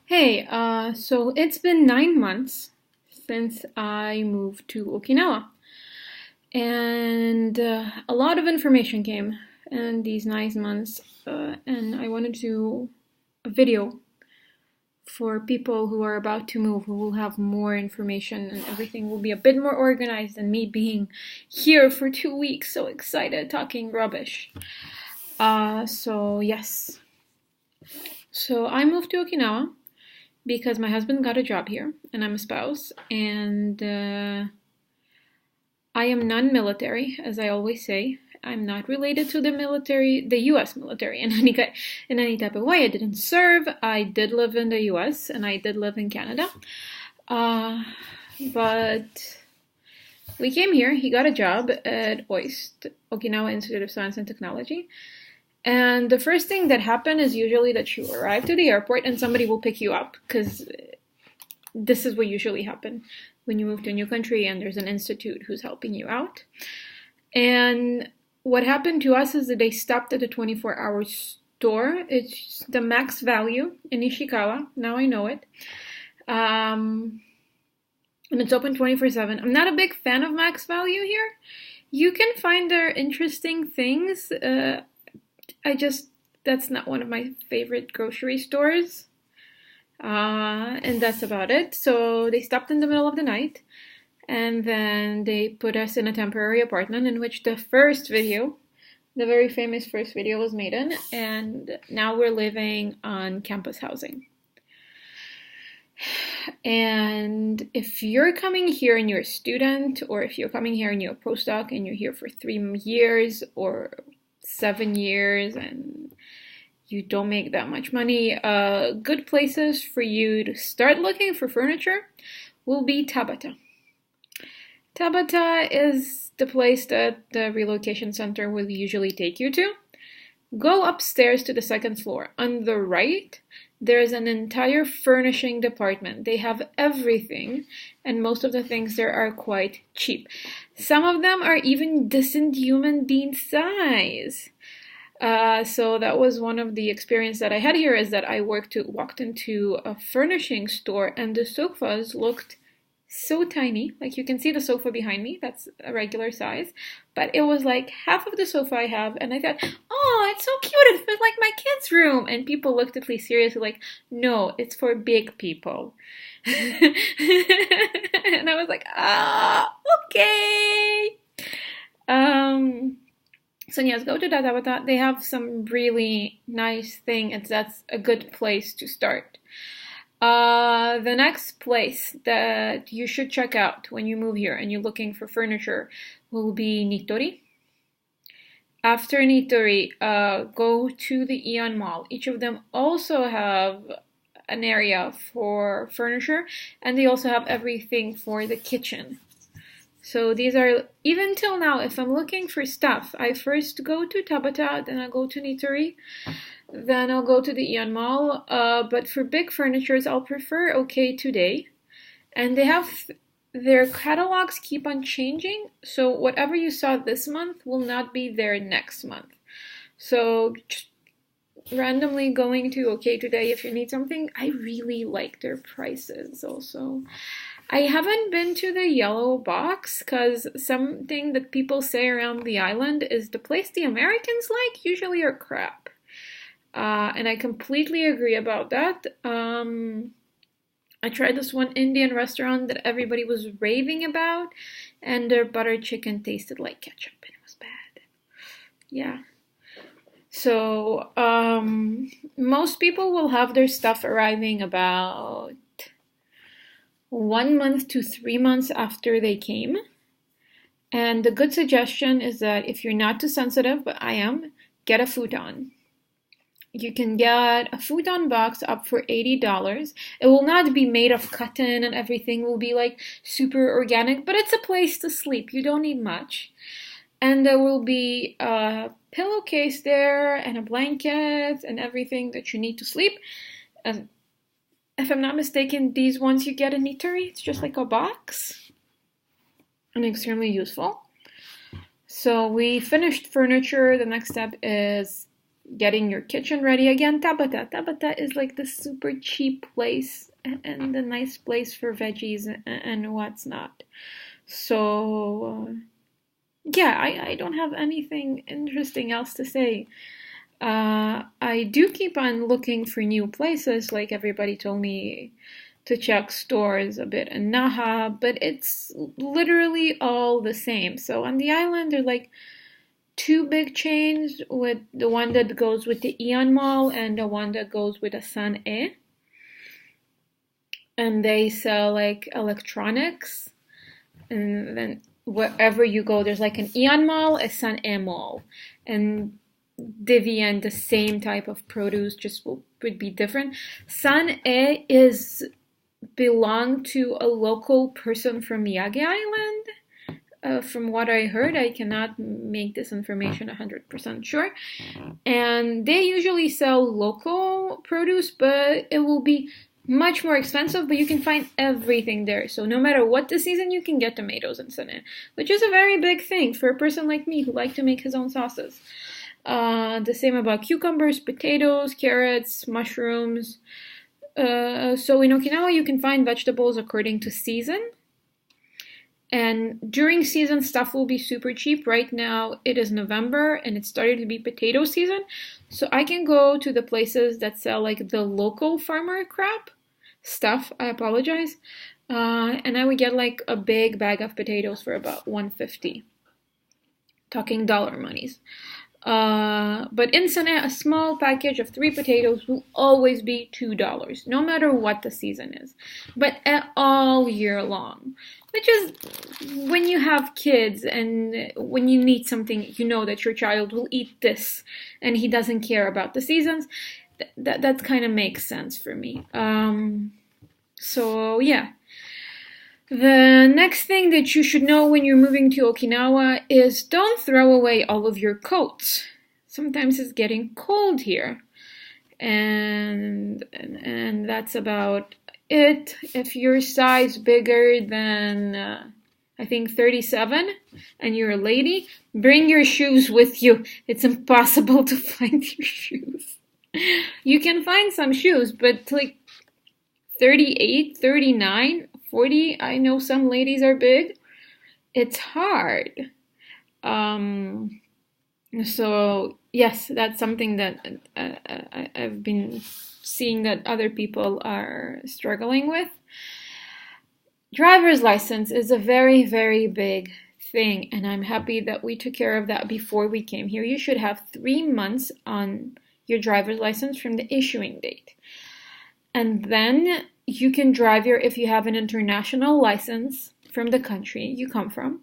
Hey, so it's been 9 months since I moved to Okinawa, and a lot of information came in these 9 months, and I wanted to do a video for people who are about to move, who will have more information, and everything will be a bit more organized than me being here for 2 weeks, so excited, talking rubbish. Yes. So I moved to Okinawa because my husband got a job here and I'm a spouse, and I am non-military, as I always say. I'm not related to the military, the US military, in any type of way. I didn't serve. I did live in the US and I did live in Canada. But we came here. He got a job at oist, Okinawa Institute of Science and Technology. And the first thing that happened is usually that you arrive to the airport and somebody will pick you up, because this is what usually happens when you move to a new country and there's an institute who's helping you out. And what happened to us is that they stopped at the 24-hour store. It's the max value in Ishikawa. Now I know it. And it's open 24/7. I'm not a big fan of max value here. You can find their interesting things. That's not one of my favorite grocery stores. And that's about it. So they stopped in the middle of the night, and then they put us in a temporary apartment in which the very famous first video was made in, and now we're living on campus housing. And if you're coming here and you're a student, or if you're coming here and you're a postdoc and you're here for 3 years or 7 years and you don't make that much money, good places for you to start looking for furniture will be Tabata. Tabata is the place that the relocation center will usually take you to. Go upstairs to the second floor. On the right, there's an entire furnishing department. They have everything, and most of the things there are quite cheap. Some of them are even decent human being size. So that was one of the experience that I had here, is that I walked into a furnishing store and the sofas looked so tiny. Like, you can see the sofa behind me, that's a regular size, but it was like half of the sofa I have, and I thought, oh, it's so cute, it feels like my kid's room, and people looked at me seriously like, no, it's for big people. And I was like, okay. So yes, go to Tabata. They have some really nice thing, and that's a good place to start. The next place that you should check out when you move here and you're looking for furniture will be Nitori. After Nitori, go to the Eon Mall. Each of them also have an area for furniture, and they also have everything for the kitchen. So these are, even till now, if I'm looking for stuff, I first go to Tabata, then I go to Nitori, then I'll go to the Eon Mall. But for big furnitures, I'll prefer OK Today. And they have, their catalogs keep on changing, so whatever you saw this month will not be there next month. So just randomly going to OK Today if you need something. I really like their prices also. I haven't been to the yellow box, because something that people say around the island is the place the Americans like usually are crap. And I completely agree about that. I tried this one Indian restaurant that everybody was raving about, and their butter chicken tasted like ketchup, and it was bad. Yeah. So, most people will have their stuff arriving about 1 month to 3 months after they came. And the good suggestion is that if you're not too sensitive, but I am, get a futon. You can get a futon box up for $80. It will not be made of cotton, and everything will be like super organic, but it's a place to sleep. You don't need much. And there will be a pillowcase there and a blanket and everything that you need to sleep. And if I'm not mistaken, these ones you get in Nitori, it's just like a box, and extremely useful. So we finished furniture. The next step is getting your kitchen ready. Again, Tabata. Tabata is like the super cheap place and the nice place for veggies and what's not. So, yeah, I don't have anything interesting else to say. I do keep on looking for new places, like everybody told me to check stores a bit in Naha, but it's literally all the same. So on the island, there are like two big chains, with the one that goes with the Eon Mall and the one that goes with the San E. And they sell like electronics. And then wherever you go, there's like an Eon Mall, a San E Mall. And Divian, the same type of produce, just would be different. San E is belong to a local person from Miyagi Island. From what I heard, I cannot make this information 100% sure. And they usually sell local produce, but it will be much more expensive, but you can find everything there. So no matter what the season, you can get tomatoes in Sane, which is a very big thing for a person like me who like to make his own sauces. The same about cucumbers, potatoes, carrots, mushrooms. So in Okinawa, you can find vegetables according to season. And during season, stuff will be super cheap. Right now, it is November, and it started to be potato season. So I can go to the places that sell like the local farmer crop stuff. I apologize. And I would get like a big bag of potatoes for about $1.50. Talking dollar monies. But in Sane, a small package of 3 potatoes will always be $2, no matter what the season is, but all year long. Which is, when you have kids and when you need something, you know that your child will eat this, and he doesn't care about the seasons. That kind of makes sense for me. So yeah. The next thing that you should know when you're moving to Okinawa is don't throw away all of your coats. Sometimes it's getting cold here. And that's about it. If you're size bigger than, I think 37, and you're a lady, bring your shoes with you. It's impossible to find your shoes. You can find some shoes, but like 38, 39, 40, I know some ladies are big. It's hard. So yes, that's something that I've been seeing that other people are struggling with. Driver's license is a very, very big thing, and I'm happy that we took care of that before we came here. You should have 3 months on your driver's license from the issuing date. And then you can drive here if you have an international license from the country you come from.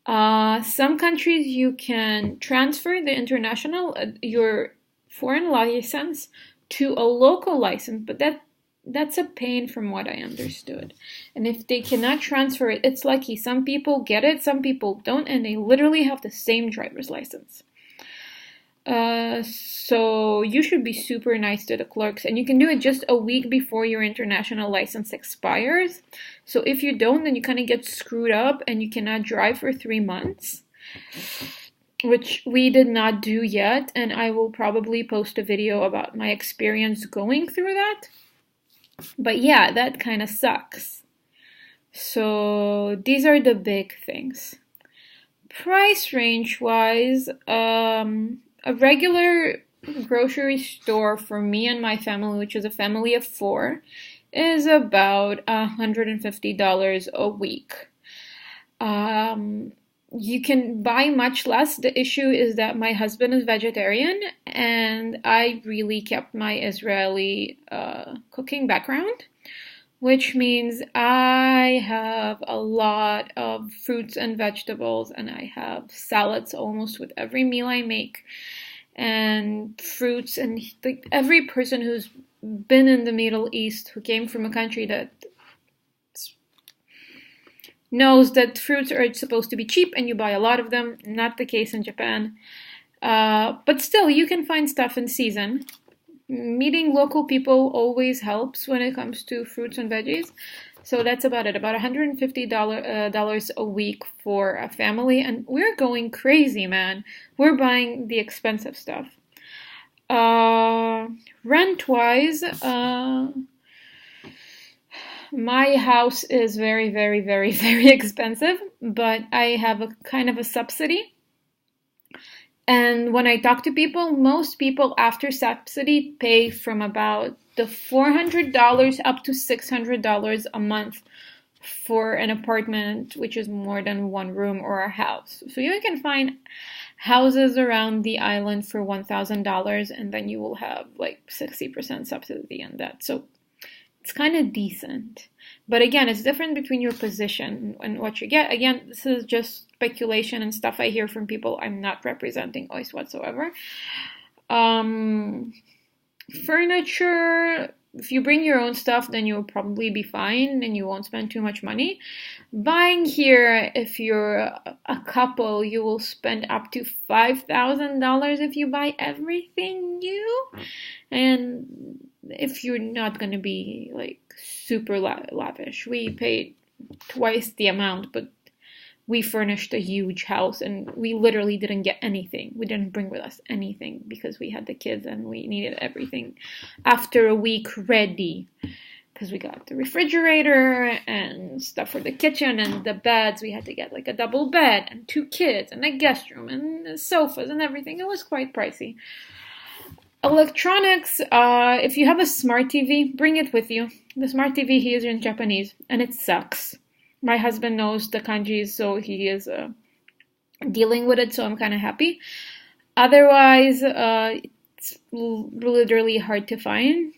Some countries you can transfer the international, your foreign license to a local license, but that's a pain from what I understood. And if they cannot transfer it, it's lucky. Some people get it, some people don't, and they literally have the same driver's license. So you should be super nice to the clerks, and you can do it just a week before your international license expires. So if you don't, then you kind of get screwed up and you cannot drive for 3 months, which we did not do yet, and I will probably post a video about my experience going through that. But yeah, that kind of sucks. So these are the big things. Price range wise, a regular grocery store for me and my family, which is a family of 4, is about $150 a week. You can buy much less. The issue is that my husband is vegetarian, and I really kept my Israeli cooking background, which means I have a lot of fruits and vegetables, and I have salads almost with every meal I make, and fruits, and like every person who's been in the Middle East, who came from a country that knows that fruits are supposed to be cheap and you buy a lot of them. Not the case in Japan. But still, you can find stuff in season. Meeting local people always helps when it comes to fruits and veggies. So that's about it, about $150 a week for a family. And we're going crazy, man. We're buying the expensive stuff. Uh, Rent-wise, my house is very, very, very, very expensive, but I have a kind of a subsidy. And when I talk to people, most people after subsidy pay from about the $400 up to $600 a month for an apartment, which is more than one room or a house. So you can find houses around the island for $1,000, and then you will have like 60% subsidy on that. So it's kind of decent. But again, it's different between your position and what you get. Again, this is just speculation and stuff I hear from people. I'm not representing oist whatsoever. Furniture, if you bring your own stuff, then you'll probably be fine and you won't spend too much money. Buying here, if you're a couple, you will spend up to $5,000 if you buy everything new. And if you're not going to be like super lavish, we paid twice the amount, but we furnished a huge house and we literally didn't get anything. We didn't bring with us anything because we had the kids and we needed everything after a week ready. Because we got the refrigerator and stuff for the kitchen and the beds. We had to get like a double bed and 2 kids and a guest room and sofas and everything. It was quite pricey. Electronics, if you have a smart TV, bring it with you. The smart TV here is in Japanese and it sucks. My husband knows the kanjis, so he is dealing with it, so I'm kind of happy. Otherwise, it's literally hard to find.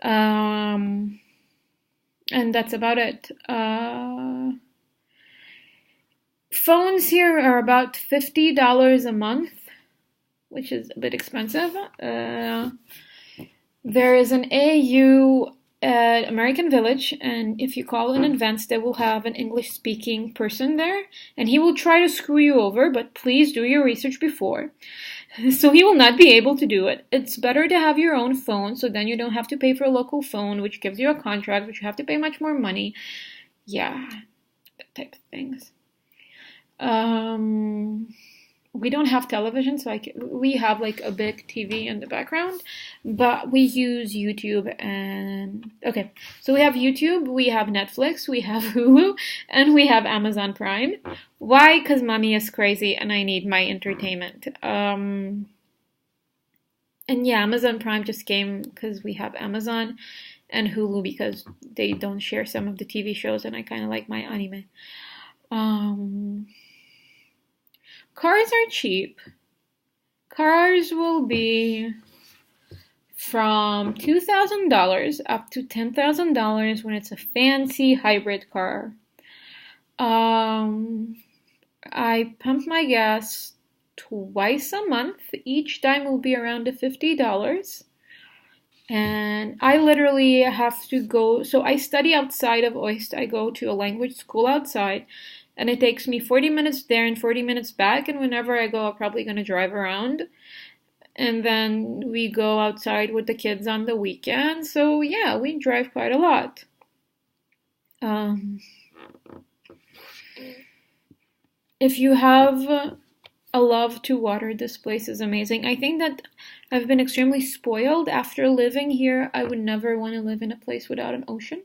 And that's about it. Phones here are about $50 a month, which is a bit expensive. There is an AU at American Village, and if you call in advance, they will have an English-speaking person there, and he will try to screw you over, but please do your research before. So he will not be able to do it. It's better to have your own phone, so then you don't have to pay for a local phone, which gives you a contract, which you have to pay much more money. Yeah, that type of things. We don't have television, so we have like a big TV in the background, but we use YouTube and okay. So we have YouTube, we have Netflix, we have Hulu, and we have Amazon Prime. Why? Because mommy is crazy and I need my entertainment. And yeah, Amazon Prime just came because we have Amazon, and Hulu because they don't share some of the TV shows, and I kind of like my anime. Cars are cheap. Cars will be from $2,000 up to $10,000 when it's a fancy hybrid car. I pump my gas twice a month. Each time will be around $50. And I literally have to go. So I study outside of oist. I go to a language school outside. And it takes me 40 minutes there and 40 minutes back. And whenever I go, I'm probably going to drive around. And then we go outside with the kids on the weekend. So yeah, we drive quite a lot. If you have a love to water, this place is amazing. I think that I've been extremely spoiled. After living here, I would never want to live in a place without an ocean.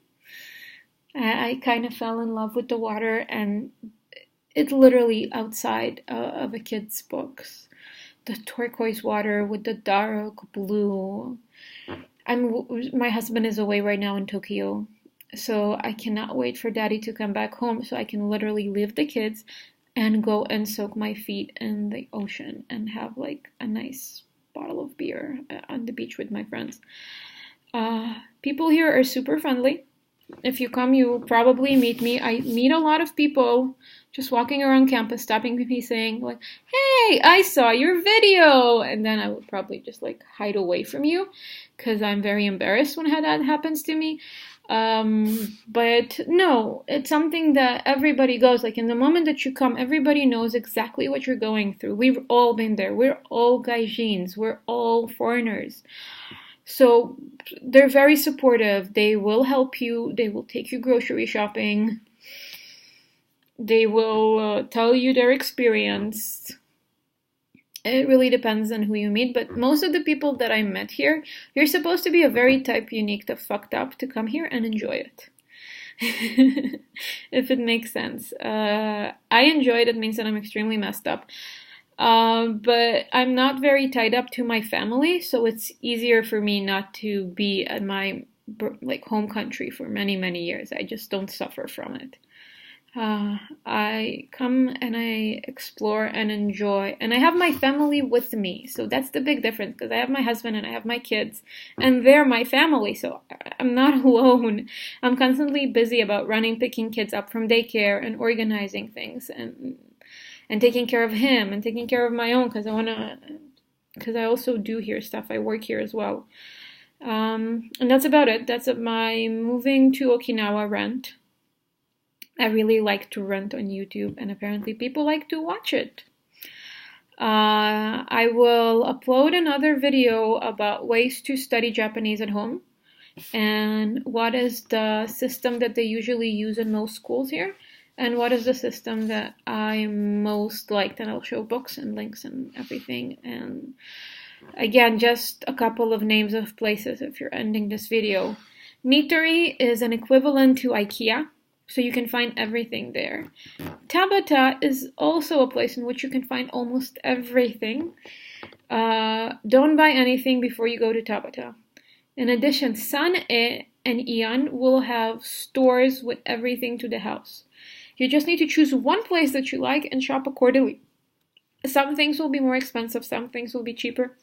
I kind of fell in love with the water, and it's literally outside of a kid's books. The turquoise water with the dark blue. My husband is away right now in Tokyo, so I cannot wait for Daddy to come back home so I can literally leave the kids and go and soak my feet in the ocean and have like a nice bottle of beer on the beach with my friends. People here are super friendly. If you come, you will probably meet me. I meet a lot of people just walking around campus, stopping me, saying like, "Hey, I saw your video," and then I would probably just like hide away from you because I'm very embarrassed when that happens to me. But no, it's something that everybody goes like in the moment that you come, everybody knows exactly what you're going through. We've all been there. We're all gaijins. We're all foreigners. So they're very supportive. They will help you. They will take you grocery shopping. They will tell you their experience. It really depends on who you meet, but most of the people that I met here, you're supposed to be a very type unique to fucked up to come here and enjoy it. If it makes sense. I enjoy it, it means that I'm extremely messed up. But I'm not very tied up to my family, so it's easier for me not to be at my like home country for many, many years. I just don't suffer from it. I come and I explore and enjoy, and I have my family with me. So that's the big difference because I have my husband and I have my kids, and they're my family. So I'm not alone. I'm constantly busy about running, picking kids up from daycare, and organizing things, and taking care of him, and taking care of my own because I also do here stuff. I work here as well. And that's about it. That's my moving to Okinawa rant. I really like to rant on YouTube, and apparently people like to watch it. I will upload another video about ways to study Japanese at home and what is the system that they usually use in most schools here and what is the system that I most liked, and I'll show books and links and everything. And again, just a couple of names of places if you're ending this video. Nitori is an equivalent to IKEA. So you can find everything there. Tabata is also a place in which you can find almost everything. Don't buy anything before you go to Tabata. In addition, San-e and Ian will have stores with everything to the house. You just need to choose one place that you like and shop accordingly. Some things will be more expensive, some things will be cheaper.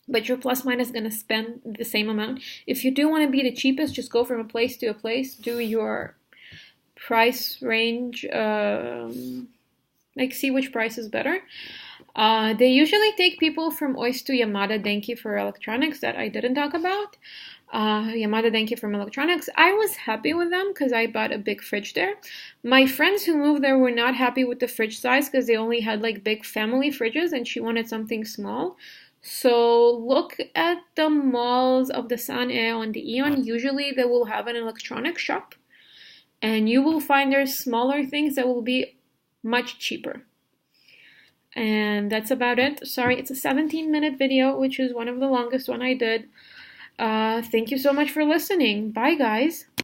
But your plus minus is going to spend the same amount. If you do want to be the cheapest, just go from a place to a place. Do your price range, like see which price is better. They usually take people from Oist to Yamada Denki for electronics that I didn't talk about. Yamada Denki from electronics. I was happy with them because I bought a big fridge there. My friends who moved there were not happy with the fridge size because they only had like big family fridges and she wanted something small. So look at the malls of the San-e on the Ion. Usually they will have an electronic shop. And you will find there's smaller things that will be much cheaper. And that's about it. Sorry, it's a 17-minute video, which is one of the longest one I did. Thank you so much for listening. Bye, guys.